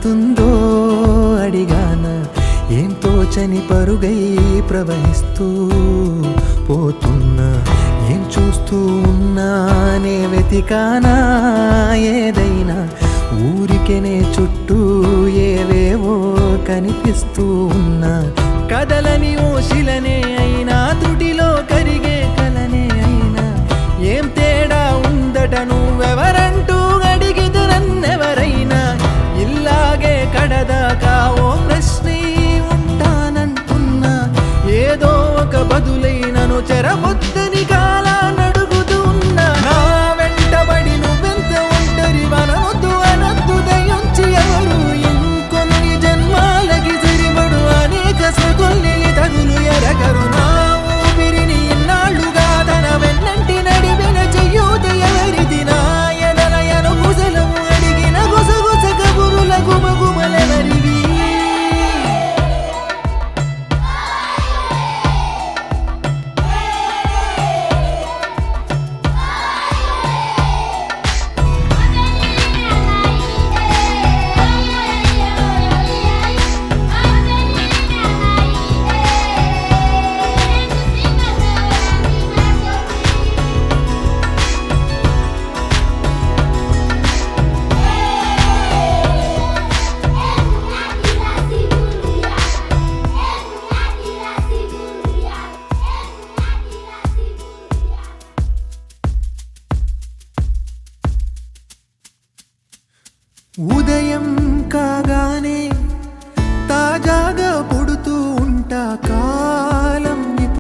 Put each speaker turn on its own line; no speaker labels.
ఏమవుతుందో అడిగాన ఏం తోచని పరుగై ప్రవహిస్తూ పోతున్నా ఏం చూస్తూ ఉన్నానే వెతికానా ఏదైనా ఊరికెనే చుట్టూ ఏవేవో కనిపిస్తూ ఉన్నా కదలని ఓశిలనే అయినా త్రుటిలో కరిగే కలనే అయినా ఏం తేడా ఉందట నువ్వెవరంటూ అడిగిదు నన్నెవరైనా ఇల్లాగే కడదాకా ఓ ప్రశ్నే ఉంటానంటున్నా ఏదో ఒక బదులైనను చెరబొద్దని కాలా నడుగుతూ ఉన్నా నా వెంటబడి నువ్వెంత ఒంటరి వనవద్దు అనద్దు దయించి ఎవరు ఇంకొన్ని జన్మాలకి సరిపడు అనేక స్మృతుల్ని తగులు ఎరగరు నా ఊపిరిని ఇన్నాళ్ళుగా తన వెన్నంటి నడిపిన చెయ్యూత ఎవరిది నా ఎదలయను గుసలము అడిగిన గుసగుస కబురుల గుమగుమలెవరివి ఉదయం